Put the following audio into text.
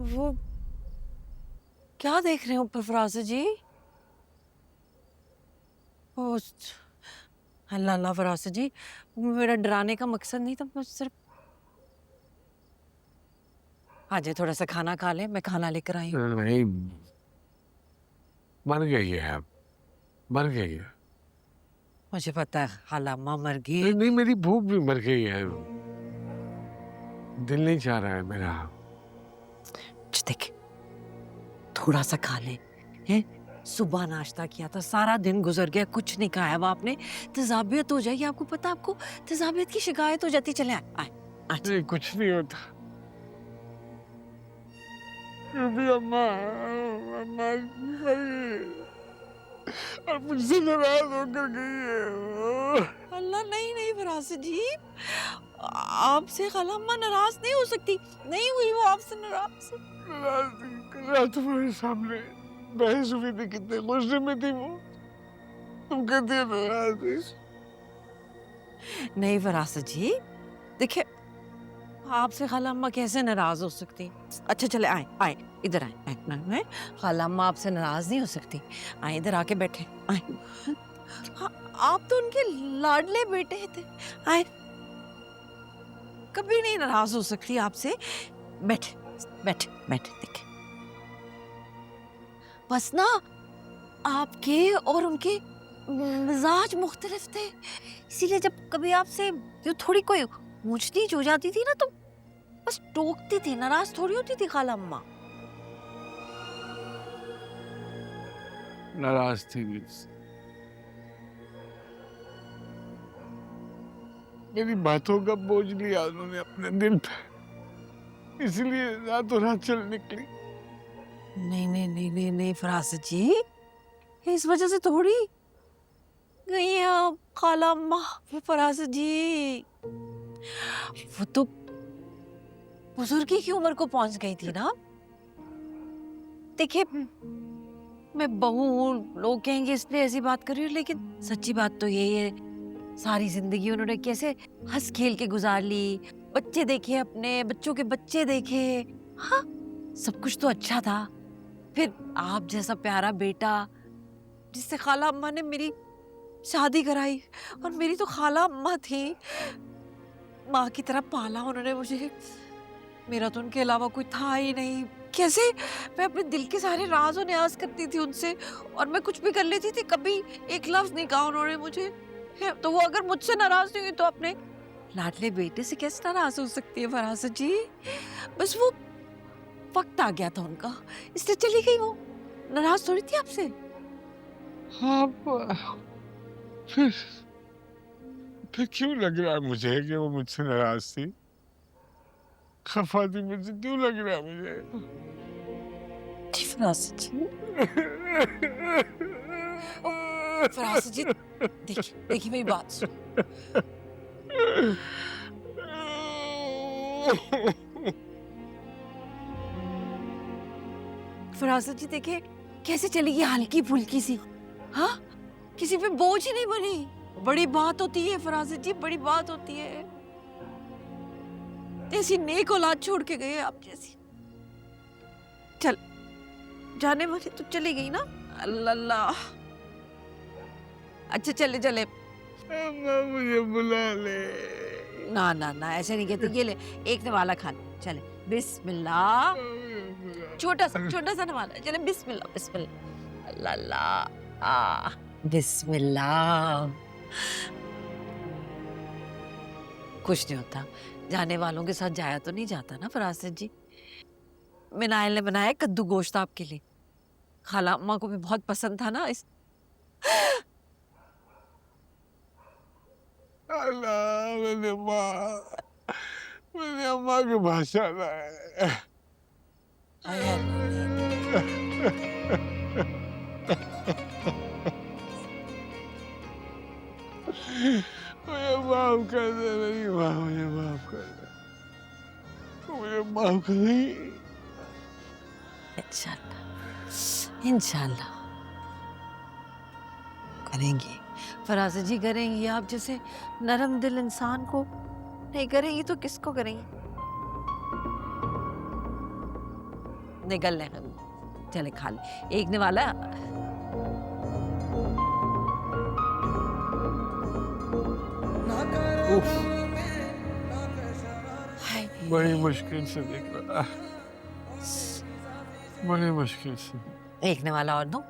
वो क्या देख रहे हैं ऊपर फराज जी? ओ अल्लाह अल्लाह फराज जी, मेरा डराने का मकसद नहीं था, बस सिर्फ आ जाए थोड़ा सा खाना खा ले, मैं खाना लेकर आई हूँ। नहीं, मर गई है अब, मर गई है। मुझे पता है खाला अम्मा मर गई है। नहीं, मेरी भूख भी मर गई है। दिल नहीं चाह रहा है मेरा। देख थोड़ा सा खा ले। हैं? सुबह नाश्ता किया था, सारा दिन गुजर गया, कुछ नहीं खाया हुआ आपने। तेजाबियत हो जाएगी, आपको पता, आपको तेजाबियत की शिकायत हो जाती। चले आए आए आए। नहीं, कुछ नहीं होता। अभी अम्मा अम्मा और मुझसे नाराज होकर गई है। अल्लाह नहीं नहीं फराज जी, आपसे खाला अम्मा नाराज नहीं हो सकती। नहीं हुई वो आपसे नाराज। नाराज नहीं, कल रात तुम्हारे सामने बहस हुई थी, कितने गुस्से में थी वो। तुम कहते हो नाराज नहीं। नहीं फराज जी, देखिए आपसे खाला अम्मा कैसे नाराज हो सकती। अच्छा चले आए आए, इधर आए आए, आए। खाला अम्मा आपसे नाराज नहीं हो सकती। आए इधर आके बैठे आए। हाँ, आप तो उनके लाडले बेटे थे। आए, कभी नहीं नाराज हो सकती आपसे। बैठ बैठ बैठ, देखे बस ना आपके और उनके मिजाज मुख्तलिफ थे, इसीलिए जब कभी आपसे जो थोड़ी कोई ऊंच नीच हो जाती थी ना, तो बस टोकती थी, नाराज थोड़ी होती थी खाला अम्मा। नाराज थी मुझसे। मेरी बातों का बोझ लिया उन्होंने अपने दिल पे, इसलिए रातों रात चल निकली। नहीं नहीं नहीं नहीं नहीं फरासत जी, इस वजह से थोड़ी गई हैं आप खाला अम्मा। वो फरासत जी, वो तो बुजुर्गी की उम्र को पहुंच गई थी ना। देखिए मैं बहू हूँ, लोग कहेंगे इसलिए ऐसी बात कर रही हूँ, लेकिन सच्ची बात तो यही है, सारी जिंदगी उन्होंने कैसे हंस खेल के गुजार ली, बच्चे देखे, अपने बच्चों के बच्चे देखे। हाँ, सब कुछ तो अच्छा था। फिर आप जैसा प्यारा बेटा, जिससे खाला अम्मा ने मेरी शादी कराई, और मेरी तो खाला अम्मा थी, माँ की तरह पाला उन्होंने मुझे। मेरा तो उनके अलावा कोई था ही नहीं। कैसे मैं अपने दिल के सारे राज और न्याज करती थी उनसे, और मैं कुछ भी कर लेती थी, कभी एक लफ्ज नहीं कहा उन्होंने मुझे। तो वो अगर मुझसे नाराज नहीं हुई तो अपने लाडले बेटे से कैसे नाराज हो सकती है फरासत जी? बस वो वक्त आ गया था उनका, इसलिए चली गई वो। नाराज थोड़ी थी आपसे। हाँ, फिर फिर क्यों लग रहा है मुझे कि वो मुझसे नाराज थी? खफा थी मुझसे, क्यों लग रहा है मुझे? जी फरासत जी, ओ फरासत जी, देखिए देखिए मेरी बात सुनिए। फरासत जी देखिए कैसे चली गई, हल्की फुल्की सी। हाँ, किसी पे बोझ ही नहीं बनी। बड़ी बात होती है फरासत जी, बड़ी बात होती है। ऐसी नेक औलाद छोड़ के गए आप जैसी। चल, जाने वाली तो चली गई ना। अल्लाह अल्लाह। अच्छा चले चले। अम्मा मुझे बुला ले। ना ना ना, ऐसे नहीं कहते। ये ले एक नवाला खाना, चले बिस्मिल्लाह। छोटा सा नवाला, चले बिस्मिल्लाह बिस्मिल्लाह। अल्लाह अल्लाह, बिस्मिल्लाह। कुछ नहीं होता, जाने वालों के साथ जाया तो नहीं जाता ना फरासत जी। मिनाइल ने बनाया कद्दू गोश्त आपके लिए, खाला अम्मा को भी बहुत पसंद था ना, इस अल्लाह, मैंने अम्मा की भाषा है। हाय अल्लाह। मुझे माफ कर दे, मेरी माँ, मुझे माफ कर दे, मुझे माफ कर दे। इंशाल्लाह इंशाल्लाह करेंगी फराज़ जी, करेंगी। आप जैसे नरम दिल इंसान को नहीं करेंगी तो किसको करेंगी? निकल ले, चले खा ले, एक ने वाला। उफ, हाय, बड़ी मुश्किल से निकला, बड़ी मुश्किल से। एक ने वाला और दो।